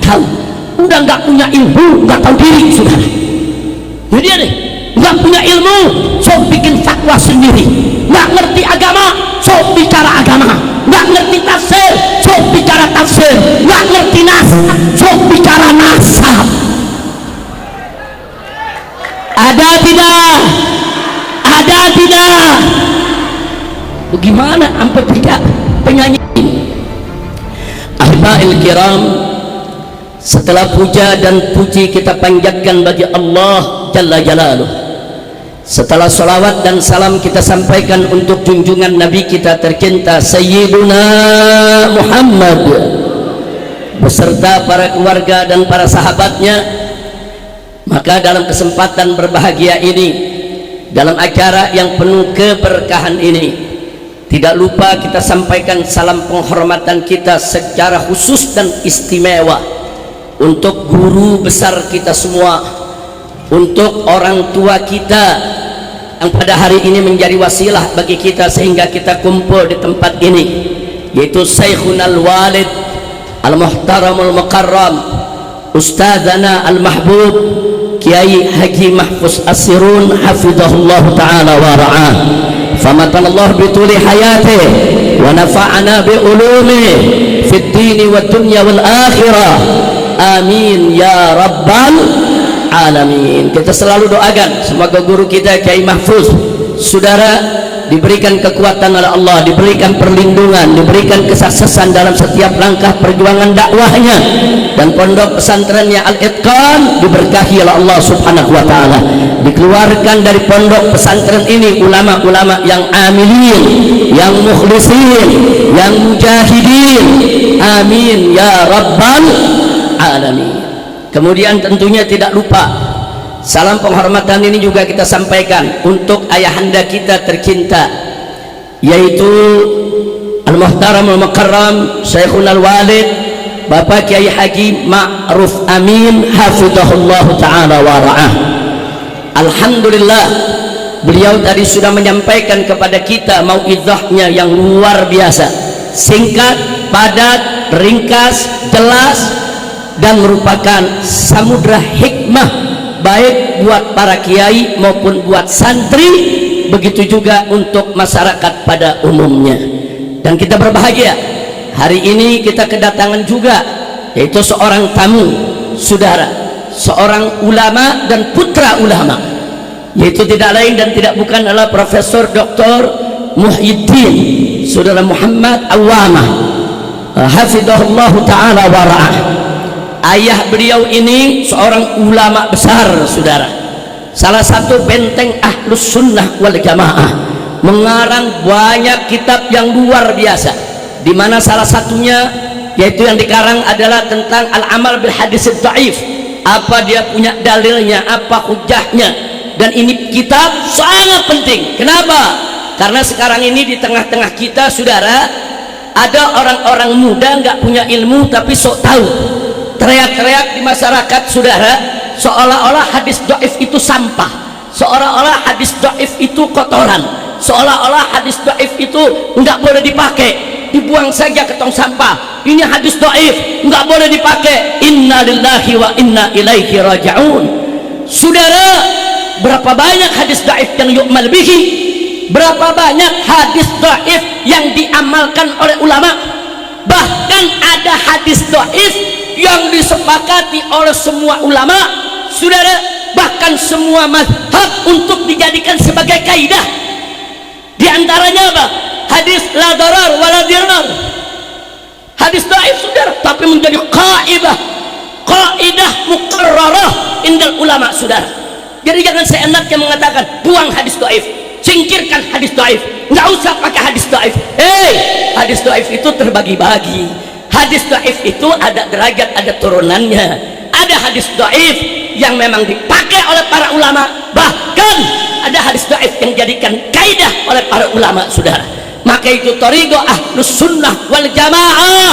tahu, udah nggak punya ilmu, nggak tahu diri, saudara. Jadi dia deh, nggak punya ilmu, sok bikin fatwa sendiri, nggak ngerti agama, sok bicara agama, nggak ngerti tafsir, sok bicara tafsir, nggak ngerti nasab, sok bicara nasab. Ada tidak? Ada tidak? Bagaimana sampai tidak penyanyi ini? Ahiba'il kiram, setelah puja dan puji kita panjatkan bagi Allah Jalla Jalaluh, setelah salawat dan salam kita sampaikan untuk junjungan Nabi kita tercinta Sayyiduna Muhammad beserta para keluarga dan para sahabatnya, maka dalam kesempatan berbahagia ini, dalam acara yang penuh keberkahan ini, tidak lupa kita sampaikan salam penghormatan kita secara khusus dan istimewa untuk guru besar kita semua, untuk orang tua kita yang pada hari ini menjadi wasilah bagi kita sehingga kita kumpul di tempat ini, yaitu Syekhunal Walid Al-Muhtaramul Mukarram Ustadzana Al-Mahbub Kiai Haji Mahfuz Asirun hafizahullah ta'ala wa ra'ah, famatanallahu bituli hayatih wa nafa'ana bi ulumi fid dini wa dunya wal akhirah, amin ya rabbal alamin. Kita selalu doakan semoga guru kita Kiai Mahfuz, saudara, diberikan kekuatan oleh Allah, diberikan perlindungan, diberikan kesuksesan dalam setiap langkah perjuangan dakwahnya, dan pondok pesantrennya Al-Itqan diberkahi oleh Allah subhanahu wa ta'ala. Dikeluarkan dari pondok pesantren ini ulama-ulama yang amilin, yang mukhlisin, yang mujahidin, amin ya rabbal alamin. Kemudian tentunya tidak lupa salam penghormatan ini juga kita sampaikan untuk ayahanda kita tercinta, yaitu Al-Muhtaramul Mukarram Syekhunal Walid Bapak Kiai Haji Ma'ruf Amin hafizahullah ta'ala wa ra'ah. Alhamdulillah, beliau tadi sudah menyampaikan kepada kita mau'izahnya yang luar biasa, singkat, padat, ringkas, jelas, dan merupakan samudra hikmah baik buat para kiai maupun buat santri, begitu juga untuk masyarakat pada umumnya. Dan kita berbahagia hari ini kita kedatangan juga yaitu seorang tamu, saudara, seorang ulama dan putra ulama, yaitu tidak lain dan tidak bukan adalah Profesor Dr. Muhyiddin saudara Muhammad Awamah hafizahullah ta'ala wa ra'ah. Ayah beliau ini seorang ulama besar, saudara, salah satu benteng Ahlus Sunnah wal Jamaah, mengarang banyak kitab yang luar biasa, di mana salah satunya yaitu yang dikarang adalah tentang Al-Amal bil Hadis Dhaif, apa dia punya dalilnya, apa hujahnya. Dan ini kitab sangat penting. Kenapa? Karena sekarang ini di tengah-tengah kita, saudara, ada orang-orang muda nggak punya ilmu tapi sok tahu, teriak-teriak di masyarakat, saudara, seolah-olah hadis dhaif itu sampah, seolah-olah hadis dhaif itu kotoran, seolah-olah hadis dhaif itu nggak boleh dipakai, dibuang saja ke tong sampah. Ini hadis dhaif, nggak boleh dipakai. Inna lillahi wa inna ilaihi raji'un. Saudara, berapa banyak hadis dhaif yang yu'mal bihi, berapa banyak hadis dhaif yang diamalkan oleh ulama. Bahkan ada hadis dhaif yang disepakati oleh semua ulama, saudara, bahkan semua mazhab untuk dijadikan sebagai kaidah. Di antaranya apa? Hadis la darar wala dirar, hadis dhaif, saudara, tapi menjadi kaidah muqarrarah indal ulama, saudara. Jadi jangan seenaknya mengatakan buang hadis dhaif, singkirkan hadis dhaif, nggak usah pakai hadis dhaif. Hadis dhaif itu terbagi-bagi. Hadis dhaif itu ada derajat, ada turunannya. Ada hadis dhaif yang memang dipakai oleh para ulama, bahkan ada hadis dhaif yang dijadikan kaidah oleh para ulama, saudara. Maka itu thariqah Ahlus Sunnah wal Jamaah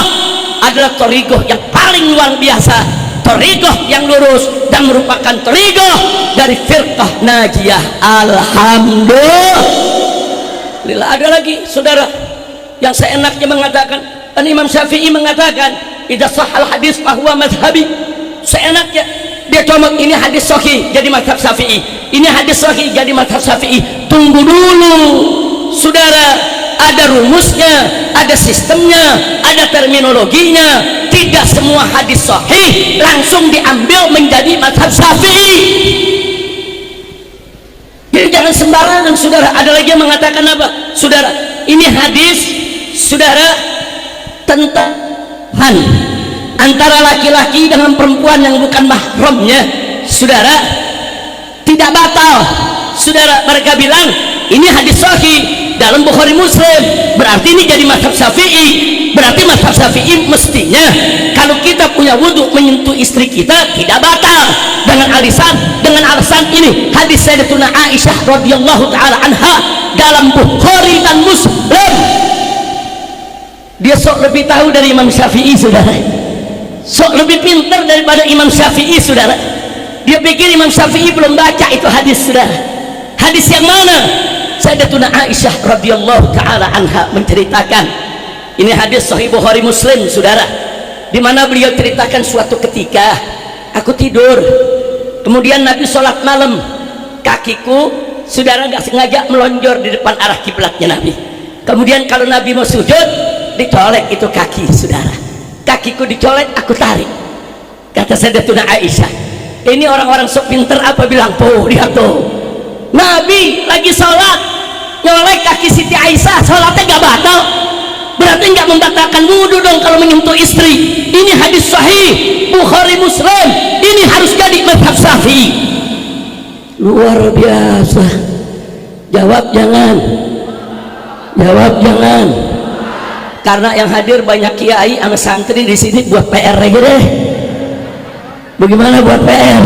adalah thariqah yang paling luar biasa, thariqah yang lurus, dan merupakan thariqah dari firqah najiyah. Alhamdulillah. Ada lagi, saudara, yang seenaknya mengatakan, Imam Syafi'i mengatakan idza sahal hadis fahuwa madhhabi. Seenaknya dia comot, ini hadis sahih jadi mazhab Syafi'i, ini hadis sahih jadi mazhab Syafi'i. Tunggu dulu saudara, ada rumusnya, ada sistemnya, ada terminologinya. Tidak semua hadis sahih langsung diambil menjadi mazhab Syafi'i. Jadi jangan sembarangan saudara. Ada lagi yang mengatakan apa saudara, ini hadis saudara tentang antara laki-laki dengan perempuan yang bukan mahramnya saudara tidak batal saudara. Mereka bilang ini hadis sahih dalam Bukhari Muslim, berarti ini jadi mazhab Syafi'i. Berarti mazhab Syafi'i mestinya kalau kita punya wudhu menyentuh istri kita tidak batal dengan alasan ini hadis Sayyidatuna Aisyah radhiyallahu taala anha dalam Bukhari dan Muslim. Dia sok lebih tahu dari Imam Syafi'i saudara, sok lebih pintar daripada Imam Syafi'i saudara. Dia pikir Imam Syafi'i belum baca itu hadis saudara. Hadis yang mana? Sayyidatuna Aisyah radhiyallahu taala anha menceritakan, ini hadis sahih Bukhari Muslim saudara, di mana beliau ceritakan suatu ketika aku tidur, kemudian Nabi sholat malam, kakiku saudara nggak sengaja melonjor di depan arah kiblatnya Nabi. Kemudian kalau Nabi mau sujud dicolek itu kaki saudara, kakiku dicolek, aku tarik. Kata Sayyidatuna Aisyah, ini orang-orang sok pinter apa bilang, tuh lihat tuh Nabi lagi sholat nyolek kaki Siti Aisyah, sholatnya gak batal, berarti gak membatalkan wudhu dong kalau menyentuh istri. Ini hadis sahih Bukhari Muslim, ini harus jadi mazhab Syafi'i. Luar biasa. Jawab jangan, jawab jangan. Karena yang hadir banyak kiai sama santri di sini buat PR lagi deh. Bagaimana buat PR?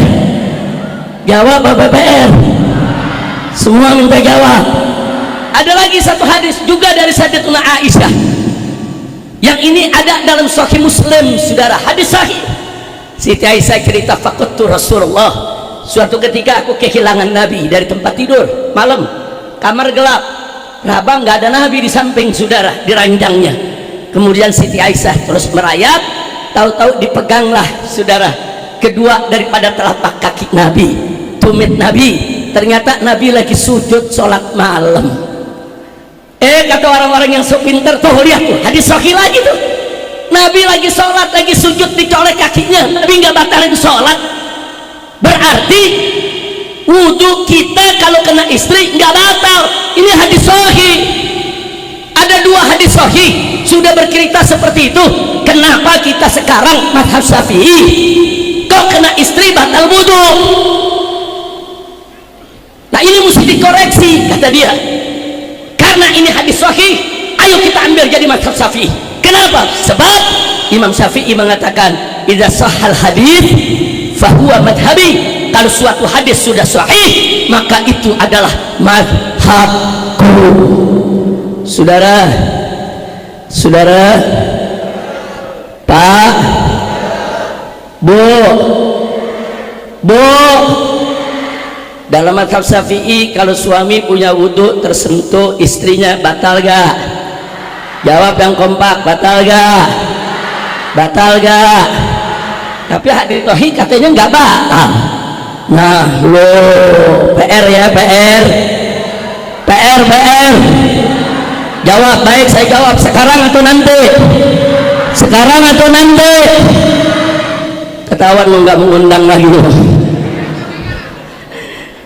Jawab apa PR? Semua minta jawab. Ada lagi satu hadis juga dari Sayyidatuna Aisyah, yang ini ada dalam Sahih Muslim saudara, hadis sahih. Siti Aisyah cerita, faqadtu Rasulullah, suatu ketika aku kehilangan Nabi dari tempat tidur malam, kamar gelap, rabang nggak ada Nabi di samping saudara, di ranjangnya. Kemudian Siti Aisyah terus merayap, tahu-tahu dipeganglah saudara kedua daripada telapak kaki Nabi, tumit Nabi. Ternyata Nabi lagi sujud sholat malam. Kata orang-orang yang sok pinter, tuh lihat tuh hadis sahih lagi tuh, Nabi lagi sholat, lagi sujud, dicolek kakinya, Nabi nggak batalin sholat. Berarti wudhu kita kalau kena istri nggak batal. Ini hadis sahih. Ada dua hadis sahih sudah bercerita seperti itu. Kenapa kita sekarang mazhab Syafi'i kok kena istri batal wudhu? Nah ini mesti dikoreksi kata dia, karena ini hadis sahih, ayo kita ambil jadi mazhab Syafi'i. Kenapa? Sebab Imam Syafi'i mengatakan idza sahal hadis fahuwa madhhabi. Kalau suatu hadis sudah sahih maka itu adalah mazhabku. Saudara, saudara, Pak, Bu, dalam mazhab Syafi'i kalau suami punya wudhu tersentuh istrinya batal gak? Jawab yang kompak, batal gak? Batal gak? Tapi hadis sahih katanya nggak batal. Nah lo PR ya, PR. Jawab baik, saya jawab sekarang atau nanti? Sekarang atau nanti? Ketahuan lo nggak mengundang lagi lo.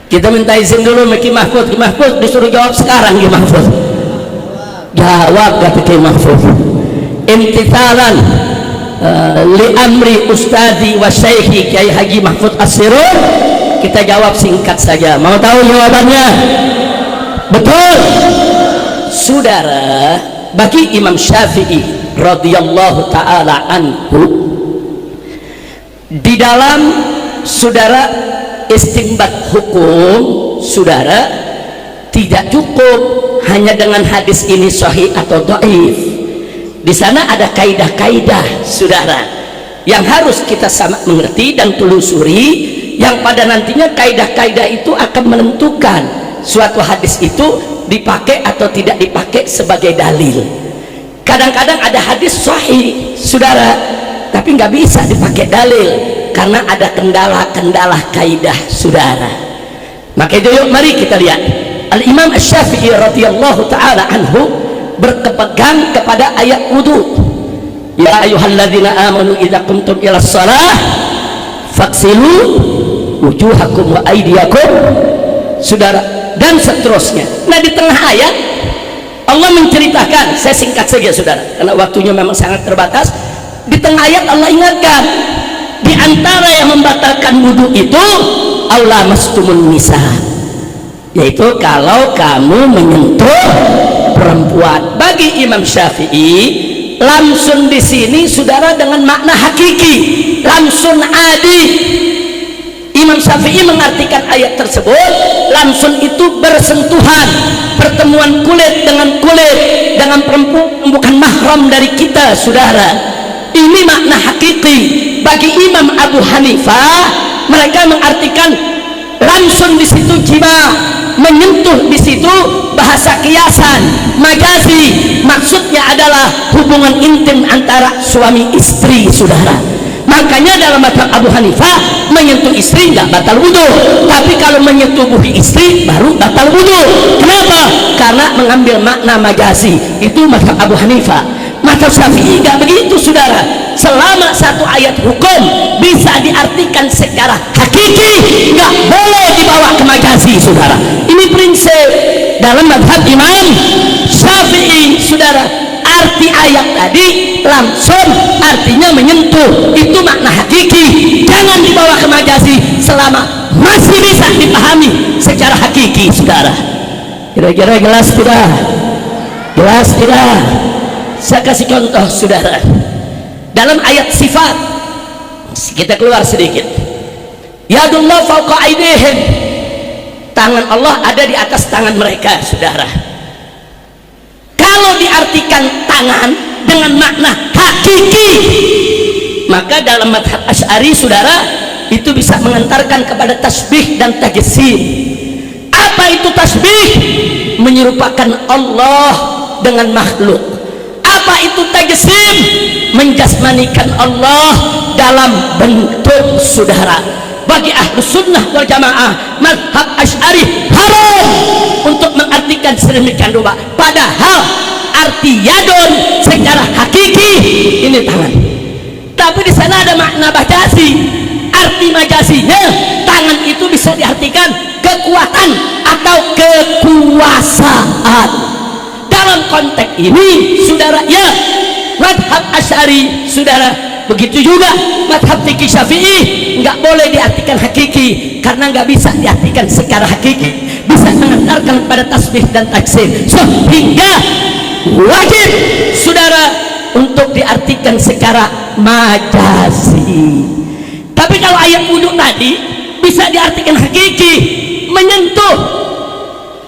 Kita minta izin dulu Ki Mahfud. Ki Mahfud disuruh jawab sekarang. Ki Mahfud jawab, kata Ki Mahfud, imtithalan li amri ustadi wa syaihi Kiai Haji Mahfud As-Sirur. Kita jawab singkat saja. Mau tahu jawabannya? Betul saudara. Bagi Imam Syafi'i radhiyallahu taala anhu, di dalam saudara istinbat hukum saudara tidak cukup hanya dengan hadis ini sahih atau dhaif. Di sana ada kaidah-kaidah saudara yang harus kita sama mengerti dan telusuri, yang pada nantinya kaidah-kaidah itu akan menentukan suatu hadis itu dipakai atau tidak dipakai sebagai dalil. Kadang-kadang ada hadis sahih saudara, tapi nggak bisa dipakai dalil karena ada kendala-kendala kaidah, saudara. Maka itu yuk mari kita lihat Al-Imam Asy-Syafi'i radhiyallahu taala anhu berpegang kepada ayat wudu. Ya ayyuhalladzina amanu idza qumtum ilas shalah faghsilu wujuhakum wa aydiyakum, saudara, dan seterusnya. Nah, di tengah ayat Allah menceritakan, saya singkat saja saudara karena waktunya memang sangat terbatas. Di tengah ayat Allah ingatkan di antara yang membatalkan wudu itu aula mastumun nisa, yaitu kalau kamu menyentuh perempuan. Bagi Imam Syafi'i, lamsun di sini saudara dengan makna hakiki, lamsun adi. Imam Syafi'i mengartikan ayat tersebut, lamsun itu bersentuhan, pertemuan kulit dengan perempuan bukan mahram dari kita, saudara. Ini makna hakiki. Bagi Imam Abu Hanifah, mereka mengartikan lamsun di situ jima, menyentuh di situ bahasa kiasan, majazi, maksudnya adalah hubungan intim antara suami istri, saudara. Makanya dalam mazhab Abu Hanifah menyentuh istri nggak batal wudu, tapi kalau menyentuh istri baru batal wudu. Kenapa? Karena mengambil makna majazi. Itu mazhab Abu Hanifah. Mazhab Syafi'i nggak begitu, saudara. Selama satu ayat hukum bisa diartikan secara hakiki, nggak boleh dibawa ke majazi, saudara. Ini prinsip dalam mazhab Imam Syafi'i, saudara. Arti ayat tadi langsung artinya menyentuh, itu makna hakiki, jangan dibawa ke majazi selama masih bisa dipahami secara hakiki, saudara. Kira-kira jelas tidak? Jelas tidak? Saya kasih contoh, saudara. Dalam ayat sifat kita keluar sedikit, yadullah fawqa aydihim, tangan Allah ada di atas tangan mereka, saudara. Kalau diartikan tangan dengan makna hakiki, maka dalam mazhab Asy'ari, saudara, itu bisa mengantarkan kepada tasbih dan tajsim. Apa itu tasbih? Menyerupakan Allah dengan makhluk. Apa itu tajsim? Menjasmanikan Allah dalam bentuk, saudara. Bagi Ahlus Sunnah wal Jamaah, mazhab Asy'ari haram untuk mengartikan sedemikian rupa. Padahal arti yadun secara hakiki ini tangan, tapi di sana ada makna majazi. Arti majazinya tangan itu bisa diartikan kekuatan atau kekuasaan. Dalam konteks ini, saudara, ya mazhab Asy'ari, saudara, begitu juga mazhab fikih Syafi'i nggak boleh diartikan hakiki karena nggak bisa diartikan secara hakiki, bisa mengantarkan pada tasbih dan taksim, sehingga wajib, saudara, untuk diartikan secara majazi. Tapi kalau ayat wudu tadi bisa diartikan hakiki, menyentuh,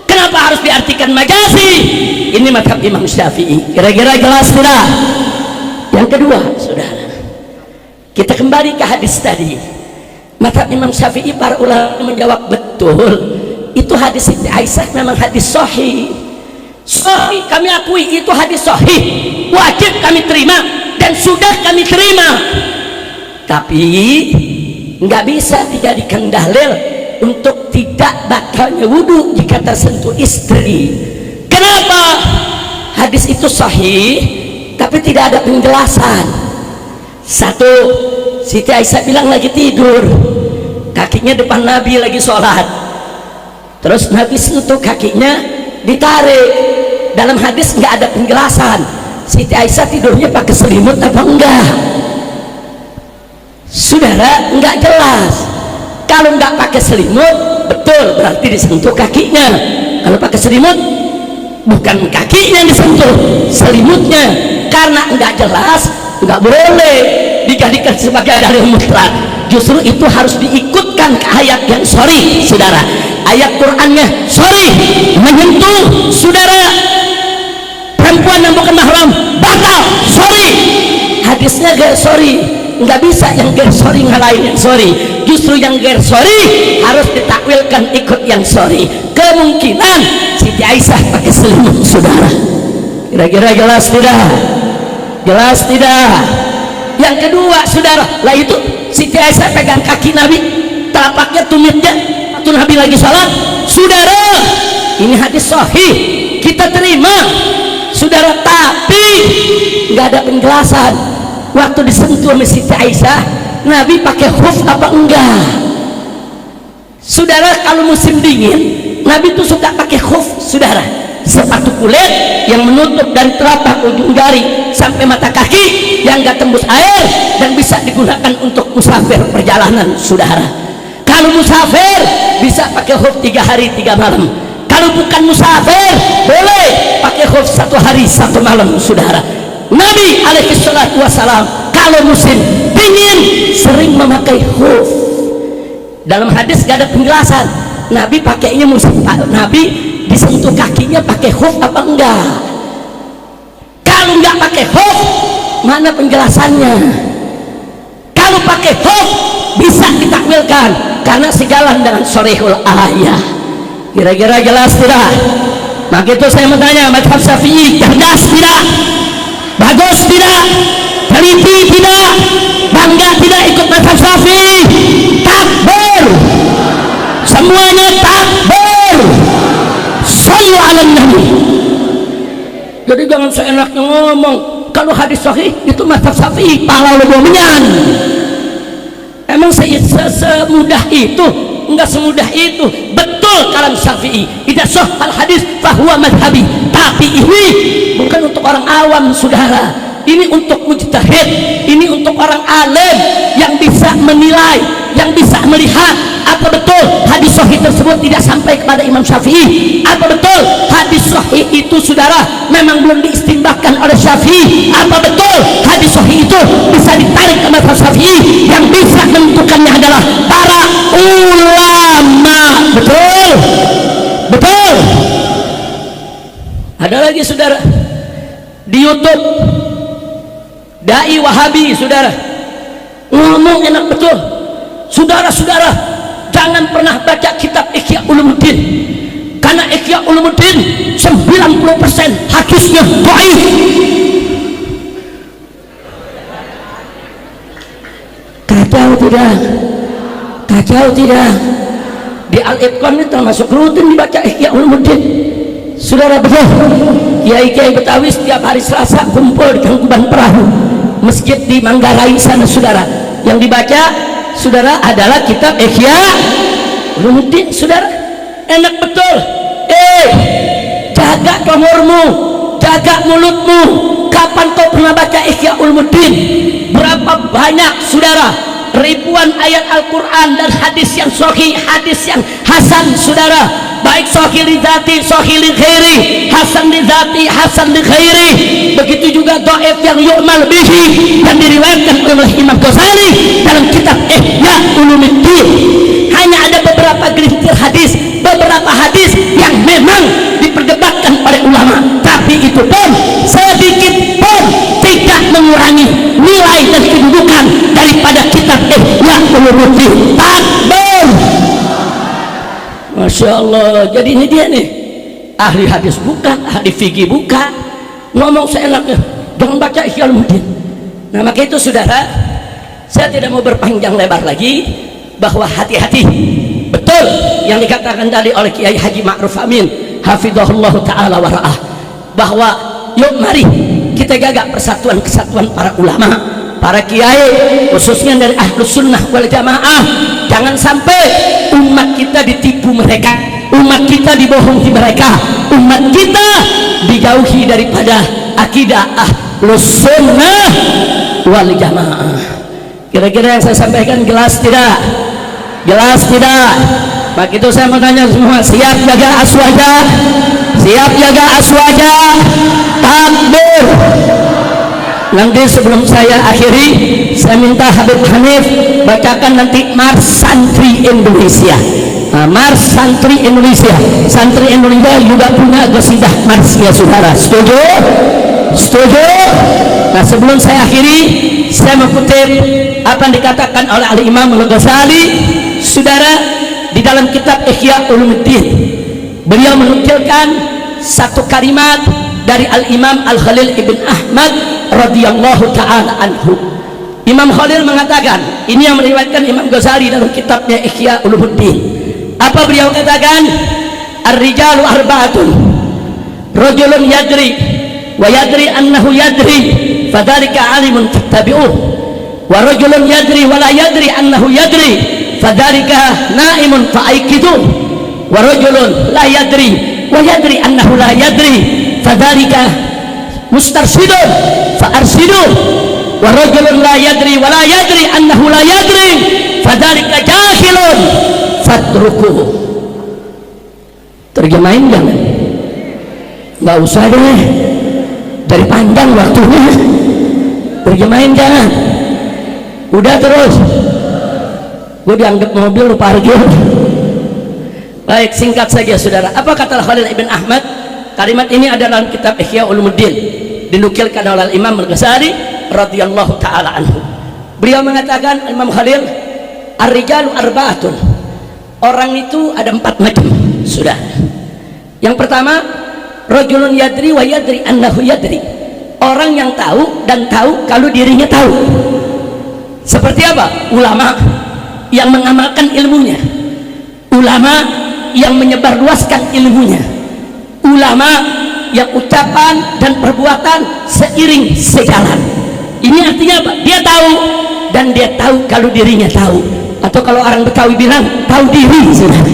kenapa harus diartikan majazi? Ini mazhab Imam Syafi'i. Kira-kira jelas tidak? Yang kedua, saudara, kita kembali ke hadis tadi. Mazhab Imam Syafi'i, para ulama menjawab betul, itu hadis Siti Aisyah memang hadis sahih. Sahih, kami akui itu hadis sahih, wajib kami terima dan sudah kami terima. Tapi nggak bisa dijadikan dalil untuk tidak batalnya wudu jika tersentuh istri. Kenapa? Hadis itu sahih tapi tidak ada penjelasan. Satu, Siti Aisyah bilang lagi tidur, kakinya depan Nabi lagi sholat, terus Nabi sentuh kakinya, ditarik. Dalam hadis nggak ada penjelasan Siti Aisyah tidurnya pakai selimut apa enggak, saudara, nggak jelas. Kalau nggak pakai selimut, betul, berarti disentuh kakinya. Kalau pakai selimut, bukan kakinya yang disentuh, selimutnya. Karena nggak jelas, nggak boleh dijadikan sebagai dalil mutlak. Justru itu harus diikutkan ke ayat yang sorry, saudara. Ayat Qur'annya sorry, menyentuh, saudara, perempuan yang bukan mahram batal, sorry. Hadisnya gak sorry, nggak bisa yang gak sorry ngalahin yang sorry. Justru yang gak sorry harus ditakwilkan ikut yang sorry. Kemungkinan Siti Aisyah pakai selimut, saudara. Kira-kira jelas tidak? Jelas tidak? Yang kedua, saudara, lah itu Siti Aisyah pegang kaki Nabi, telapaknya, tumitnya, waktu Nabi lagi salat. Saudara, ini hadis sahih, kita terima, saudara. Tapi nggak ada penjelasan waktu disentuh sama Siti Aisyah, Nabi pakai khuf apa enggak. Saudara, kalau musim dingin Nabi tuh suka pakai khuf, saudara, sepatu kulit yang menutup dari telapak ujung jari sampai mata kaki, yang gak tembus air dan bisa digunakan untuk musafir perjalanan, saudara. Kalau musafir bisa pakai khuf 3 hari 3 malam. Kalau bukan musafir boleh pakai khuf 1 hari 1 malam, saudara. Nabi alaihi salatu wassalam kalau musim dingin sering memakai khuf. Dalam hadis gak ada penjelasan Nabi pakainya musim, Nabi disentuh kakinya pakai khuf apa enggak. Kalau enggak pakai khuf, mana penjelasannya? Kalau pakai khuf bisa ditakwilkan karena sejalan dengan sharihul ayah. Kira-kira jelas tidak? Maka itu saya mau tanya, mazhab Syafi'i cerdas tidak? Bagus tidak? Teliti tidak? Bangga tidak ikut mazhab Syafi'i? Takbir! Semuanya takbir! Sallu ala Nabi. Jadi jangan seenaknya ngomong kalau hadis sahih itu mazhab Syafi'i, pala lu menyan. Emang semudah itu? Enggak semudah itu. Betul kalam Syafi'i, idza sahhal hadis fahuwa madhhabi. Tapi ini bukan untuk orang awam, saudara. Ini untuk mujtahid, ini untuk orang alim yang bisa menilai, yang bisa melihat apa betul hadis sahih tersebut tidak sampai kepada Imam Syafi'i, apa betul hadis sahih itu, saudara, memang belum diistinbatkan oleh Syafi'i, apa betul hadis sahih itu bisa ditarik ke mazhab Syafi'i, yang bisa menentukannya adalah para ulama. Betul, betul. Ada lagi, saudara, di YouTube dai Wahabi, saudara, ngomong enak betul. Saudara-saudara, jangan pernah baca kitab Ihya Ulumuddin, karena Ihya Ulumuddin 90% hadisnya dhaif. Kacau tidak? Kacau tidak? Di Al-Itqan ini termasuk rutin dibaca Ihya Ulumuddin, saudara. Betul, kiai-kiai Betawi setiap hari Selasa kumpul di Tangkuban Perahu, masjid di Manggarai sana, saudara. Yang dibaca, saudara, adalah kitab Ihya Ulumuddin, saudara. Enak betul. Jaga umurmu, jaga mulutmu. Kapan kau pernah baca Ihya Ulumuddin? Berapa banyak, saudara, ribuan ayat Al-Quran dan hadis yang sahih, hadis yang hasan, saudara. Baik sahih li dzati, sahih li ghairi, hasan li dzati, hasan li ghairi. Begitu juga dhaif yang yu'mal bihi yang diriwayatkan oleh Imam Ghazali dalam kitab Ihya Ulumuddin. Hanya ada beberapa gelintir hadis, beberapa hadis yang memang diperdebatkan oleh ulama, tapi itu pun sedikit pun tidak mengurangi nilai dan kedudukan daripada kitab Ihya Ulumuddin. Takbir! Masya Allah. Jadi ini dia nih, ahli hadis bukan, ahli fikih bukan, ngomong seenaknya, jangan baca Ihya Ulumuddin. Nah, maka itu, saudara, saya tidak mau berpanjang lebar lagi, bahwa hati-hati betul yang dikatakan tadi oleh Kiai Haji Ma'ruf Amin hafizahullah ta'ala wa ra'ah, bahwa yuk mari kita gagak persatuan kesatuan para ulama, para kiai, khususnya dari Ahlus Sunnah wal Jamaah. Jangan sampai umat kita ditipu mereka, umat kita dibohongi mereka, umat kita dijauhi daripada akidah Ahlus Sunnah wal Jamaah. Kira-kira yang saya sampaikan jelas tidak? Jelas tidak? Maka itu saya mau tanya semua, siap jaga aswaja? Siap jaga aswaja? Takbir! Nanti sebelum saya akhiri, saya minta Habib Hanif bacakan nanti Mars Santri Indonesia. Mars Santri Indonesia. Santri Indonesia juga punya qasidah Marsnya, saudara. Setuju? Setuju? Nah, sebelum saya akhiri, saya mengutip apa yang dikatakan oleh Al-Imam Al-Ghazali, saudara, di dalam kitab Ihya Ulumuddin. Beliau menukilkan satu kalimat dari Al-Imam Al-Khalil Ibn Ahmad radhiyallahu ta'ala anhu. Imam Khalil mengatakan, ini yang meriwayatkan Imam Ghazali dalam kitabnya Ihya Ulumuddin. Apa beliau katakan? Ar-rijalu arba'atun, rajulun yadri wa yadri annahu yadri fadzalika alimun fattabi'uh, wa rajulun yadri wa la yadri annahu yadri fadzalika na'imun fa'aikiduh, wa rajulun la yadri wa yadri annahu la yadri fadzalika mustarsyidun fa'arsyidun, wa rajulun la yadri wa la yadri annahu la yadri fadzalika jahilun fatrukuh. Terjemahin jangan, nggak usah deh, dari panjang waktunya. Terjemahin jangan, udah terus gue dianggap mobil lu parkir. Baik, singkat saja saudara. Apa kata Khalil ibn Ahmad? Kalimat ini ada dalam kitab Ihya Ulumuddin, dinukilkan oleh Imam Al-Ghazali radhiyallahu taala anhu. Beliau mengatakan, Imam Khalil, ar-rijalu arba'atun, orang itu ada 4 macam sudah. Yang pertama, rajulun yadri wa yadri annahu yadri, orang yang tahu dan tahu kalau dirinya tahu. Seperti apa? Ulama yang mengamalkan ilmunya, ulama yang menyebarluaskan ilmunya, ulama yang ucapan dan perbuatan seiring sejalan. Ini artinya apa? Dia tahu, dan dia tahu kalau dirinya tahu, atau kalau orang Betawi bilang tahu diri. Saudara,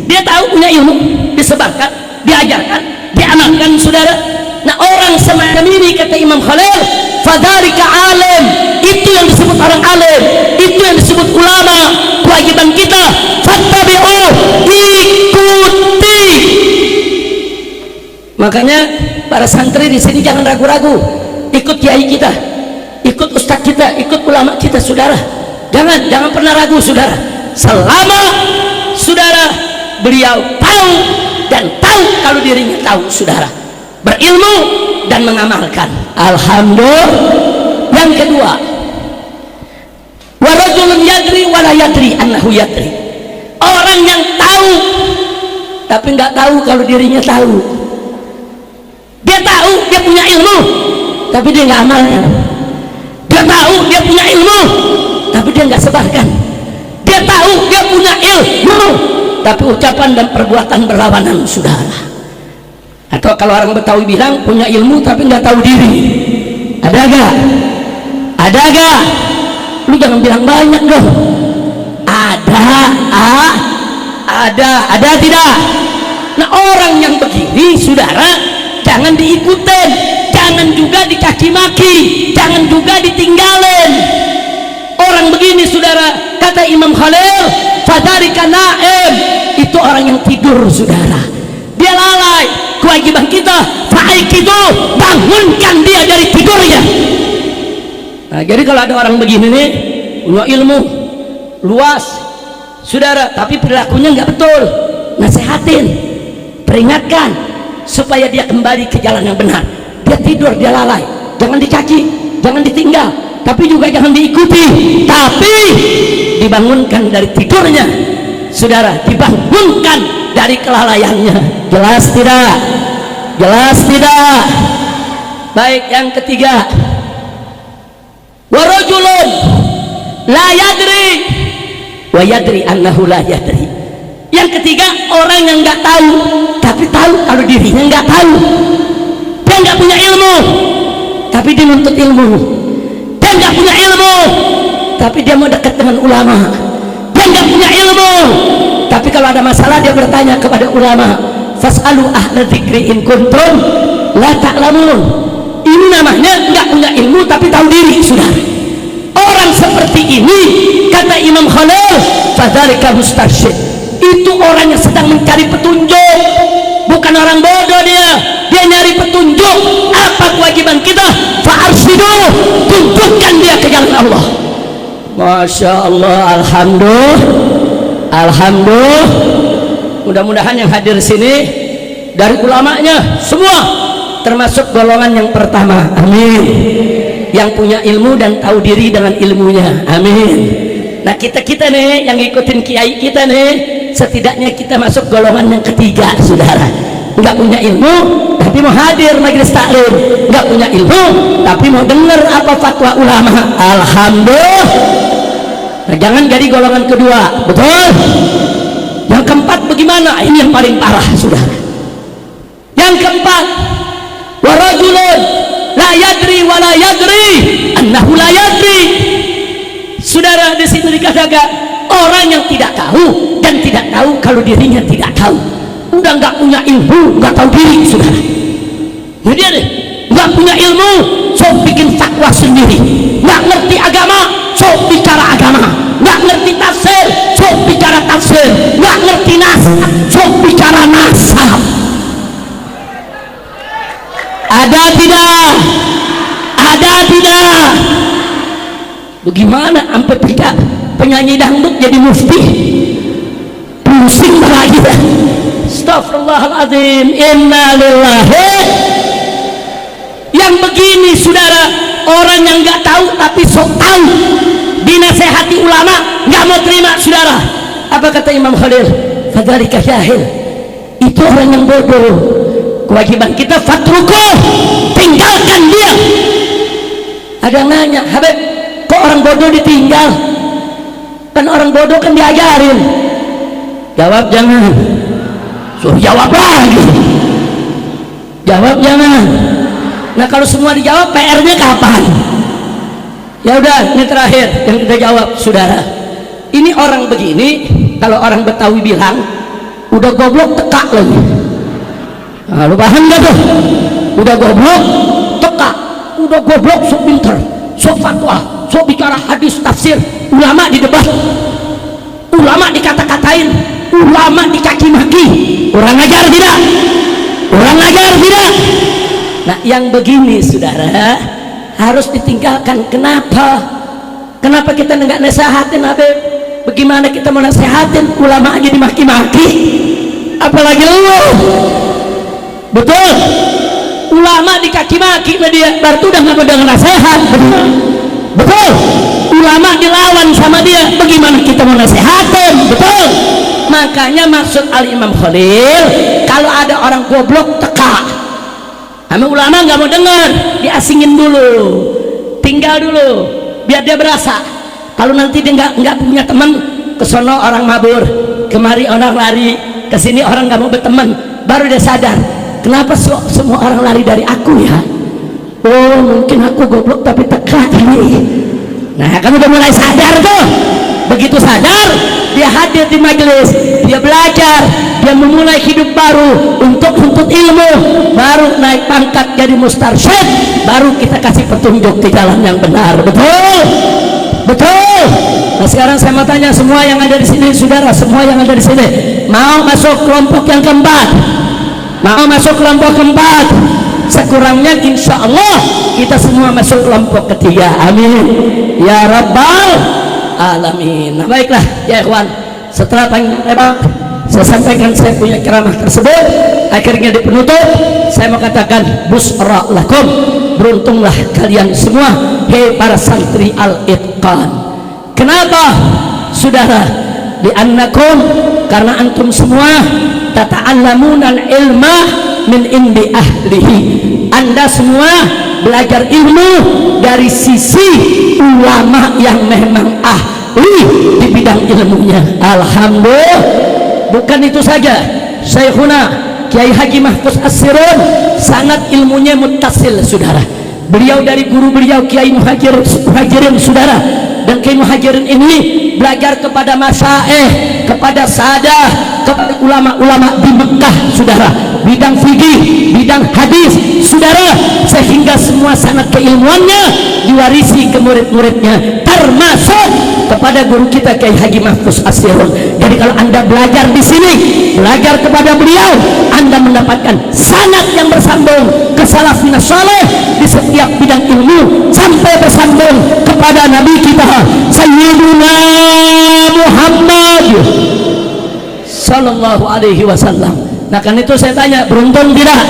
dia tahu, punya ilmu, disebarkan, diajarkan, diamalkan saudara. Nah, orang semacam ini kata Imam Khalil, fadzalika alim, itu yang disebut orang alim, itu yang disebut ulama. Kewajiban kita fattabi'u, ikuti. Makanya para santri di sini jangan ragu-ragu, ikut kiai kita, ikut ustadz kita, ikut ulama kita saudara. Jangan pernah ragu saudara, selama saudara beliau tahu dan tahu kalau dirinya tahu saudara, berilmu dan mengamalkan, alhamdulillah. Yang kedua, wa rajulun yadri wa la yadri annahu yadri, orang yang tahu tapi nggak tahu kalau dirinya tahu. Dia tahu dia punya ilmu tapi dia nggak amalkan. Dia tahu dia punya ilmu tapi dia nggak sebarkan. Dia tahu dia punya ilmu tapi ucapan dan perbuatan berlawanan saudara. Atau kalau orang Betawi bilang punya ilmu tapi nggak tahu diri. Ada gak? Ada gak? Lu jangan bilang banyak dong. Ada tidak? Nah, orang yang begini saudara jangan diikutin, jangan juga dicaci maki, jangan juga ditinggalin. Orang begini saudara, kata Imam Khalil, fadzalika na'im, itu orang yang tidur saudara, dia lalai. Kewajiban kita fa'ikidu, bangunkan dia dari tidurnya. Nah, jadi kalau ada orang begini nih, punya ilmu luas saudara, tapi perilakunya nggak betul, nasehatin, peringatkan supaya dia kembali ke jalan yang benar. Dia tidur, dia lalai, jangan dicaci, jangan ditinggal, tapi juga jangan diikuti, tapi dibangunkan dari tidurnya saudara, dibangunkan dari kelalaiannya. Jelas tidak? Jelas tidak? Baik, yang ketiga, wa rajulun la yadri wa yadri annahu la yadri. Yang ketiga, orang yang nggak tahu tapi tahu kalau dirinya nggak tahu. Dia nggak punya ilmu tapi dia nuntut ilmu. Dia nggak punya ilmu tapi dia mau dekat dengan ulama. Dia nggak punya ilmu tapi kalau ada masalah dia bertanya kepada ulama. Fas'alu ahla dzikri in kuntum la ta'lamun. Ini namanya nggak punya ilmu tapi tahu diri saudara. Orang seperti ini kata Imam Khalil, fadzalika mustarsyid, itu orang yang sedang mencari petunjuk, bukan orang bodoh. Dia nyari petunjuk. Apa kewajiban kita? Fa'arsyidu, tunjukkan dia ke jalan Allah. Masya Allah, alhamdulillah. Mudah-mudahan yang hadir sini dari ulamanya semua termasuk golongan yang pertama, amin, yang punya ilmu dan tahu diri dengan ilmunya, amin. Nah, kita nih yang ngikutin kiai kita nih, setidaknya kita masuk golongan yang ketiga saudara, nggak punya ilmu tapi mau hadir majelis taklim, nggak punya ilmu tapi mau dengar apa fatwa ulama. Alhamdulillah. Nah, jangan jadi golongan kedua, betul. Yang keempat bagaimana? Ini yang paling parah, sudah. Yang keempat, warajulun la yadri wa la yadri annahu la yadri. Saudara, di situ dikatakan orang yang tidak tahu dan tidak tahu kalau dirinya tidak tahu. Udah nggak punya ilmu, nggak tahu diri, saudara. Jadi dia deh, nggak punya ilmu, sok bikin fatwa sendiri. Nggak ngerti agama, sok bicara agama. Nggak ngerti tafsir, sok bicara tafsir. Nggak ngerti nasab, sok bicara nasab. Ada tidak? Ada tidak? Bagaimana sampai penyanyi dangdut jadi mufti? Pusing lagi dah. Astagfirullahaladzim. Inna lillahi. Yang begini, saudara, orang yang nggak tahu tapi sok tahu, dinasehati ulama nggak mau terima, saudara. Apa kata Imam Khalil? Fadzalika jahil. Itu orang yang bodoh. Kewajiban kita fatruku, tinggalkan dia. Ada yang nanya, Habib, kok orang bodoh ditinggal? Kan orang bodoh kan diajarin. Jawab jangan. Suruh jawab lagi. Jawab jangan. Nah, kalau semua dijawab, PR-nya kapan? Ya udah, ini terakhir yang kita jawab, saudara. Ini orang begini, kalau orang Betawi bilang udah goblok tekak lagi. Nah, lu paham gak tuh? Udah goblok tekak, udah goblok sok pinter, sok fatwa, sok bicara hadis tafsir, ulama didebat, ulama dikata-katain, ulama dikaki-maki. Orang ajar tidak? Orang ajar tidak? Nah, yang begini, saudara, harus ditinggalkan. Kenapa? Kenapa kita nggak nasehatin, Habib? Bagaimana kita mau nasehatin? Ulama aja dimaki-maki, apalagi lu. Betul? Ulama dikaki-maki sama dia, berarti udah nggak mau dengar nasihat. Betul? Betul? Ulama dilawan sama dia, bagaimana kita mau nasehatin? Betul? Makanya maksud Al-Imam Khalil, kalau ada orang goblok teka, sama ulama nggak mau dengar, diasingin dulu, tinggal dulu, biar dia berasa. Kalau nanti dia nggak punya teman, kesono orang mabur, kemari orang lari, kesini orang nggak mau berteman, baru dia sadar, kenapa semua orang lari dari aku ya? Oh, mungkin aku goblok tapi teka ini. Nah, kamu udah mulai sadar tuh. Begitu sadar, dia hadir di majelis, dia belajar, dia memulai hidup baru untuk tuntut ilmu, baru naik pangkat jadi mustarsyid, baru kita kasih petunjuk di jalan yang benar. Betul? Betul? Nah, sekarang saya mau tanya semua yang ada di sini, saudara, semua yang ada di sini, mau masuk kelompok yang keempat? Mau masuk kelompok keempat? Sekurangnya insya Allah kita semua masuk kelompok ketiga. Amin ya rabbal alamin. Nah, baiklah ya ikhwan, setelah panjang lebar saya sampaikan saya punya ceramah tersebut, akhirnya di penutup saya mau katakan busra lakum, beruntunglah kalian semua, hei para santri al-itqan. Kenapa, saudara? Li'annakum, karena antum semua tata'allamuna al-ilma min indi ahlihi. Anda semua belajar ilmu dari sisi ulama yang memang ahli di bidang ilmunya. Alhamdulillah. Bukan itu saja, Syekhuna Kiai Haji Mahfuz As-Sirun sangat ilmunya muttasil, saudara. Beliau dari guru beliau Kiai Muhajirin, saudara. Dan Kiai Muhajirin ini belajar kepada masyaikh, kepada sadah, kepada ulama-ulama di Mekah, saudara, bidang fikih, bidang hadis, saudara, sehingga semua sanad keilmuannya diwarisi ke murid-muridnya, termasuk kepada guru kita Kiai Haji Mahfuz As-Sirun. Jadi kalau Anda belajar di sini, belajar kepada beliau, Anda mendapatkan sanad yang bersambung ke salafin saleh di setiap bidang ilmu, sampai bersambung kepada Nabi kita Sayyiduna Muhammad sallallahu alaihi wasallam. Nah, kan itu saya tanya, beruntung tidak?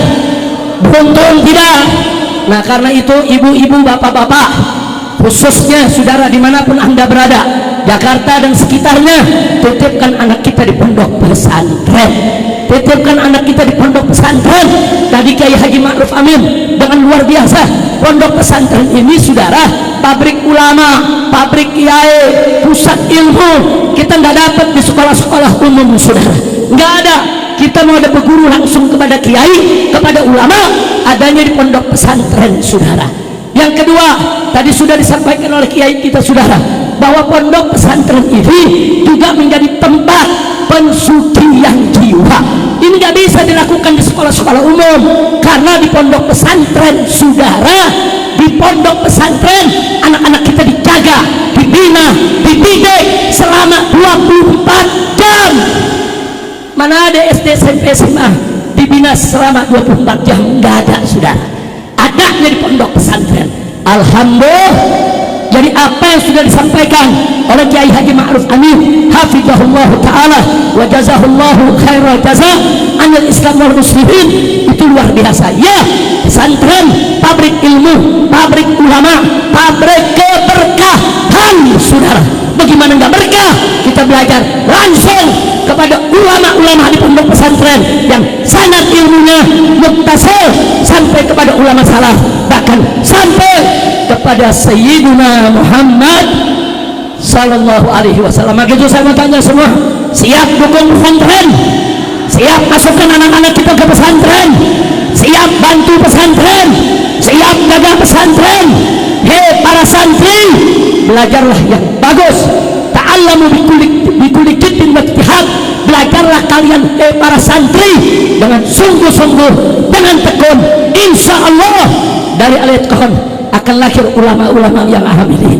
Beruntung tidak? Nah, karena itu ibu-ibu, bapak-bapak, khususnya saudara dimanapun Anda berada, Jakarta dan sekitarnya, titipkan anak kita di pondok pesantren, titipkan anak kita di pondok pesantren. Tadi Kiai Haji Ma'ruf Amin dengan luar biasa. Pondok pesantren ini saudara, pabrik ulama, pabrik kiai, pusat ilmu. Kita nggak dapat di sekolah-sekolah umum saudara, nggak ada. Kita mau ada berguru langsung kepada kiai, kepada ulama, adanya di pondok pesantren saudara. Yang kedua, tadi sudah disampaikan oleh kiai kita saudara, bahwa pondok pesantren ini juga menjadi tempat pensucian jiwa. Ini nggak bisa dilakukan di sekolah-sekolah umum, karena di pondok pesantren saudara, di pondok pesantren anak-anak kita dijaga, dibina, dididik selama 24 jam. Mana ada SD, SMP, SMA dibina selama 24 jam? Nggak ada saudara. Adanya di pondok pesantren. Alhamdulillah. Jadi apa yang sudah disampaikan oleh Kiai Haji Ma'ruf Amin hafizahullah ta'ala wa jazahullahu khairal jaza anil Islam wal muslimin, itu luar biasa. Ya, pesantren pabrik ilmu, pabrik ulama, pabrik keberkahan saudara. Bagaimana nggak berkah? Kita belajar langsung kepada ulama-ulama di pondok pesantren yang sanad ilmunya muttasil sampai kepada ulama salaf, bahkan sampai kepada Sayyidina Muhammad sallallahu alaihi wasallam. Begitu saya mau tanya semua, siap dukung pesantren? Siap masukkan anak-anak kita ke pesantren? Siap bantu pesantren? Siap jaga pesantren? Hei para santri, belajarlah yang bagus. Ta'allamu bikulli jiddin wa ijtihad. Belajarlah kalian para santri dengan sungguh-sungguh, dengan tekun. Insya Allah dari alit Quran akan lahir ulama-ulama yang amilin.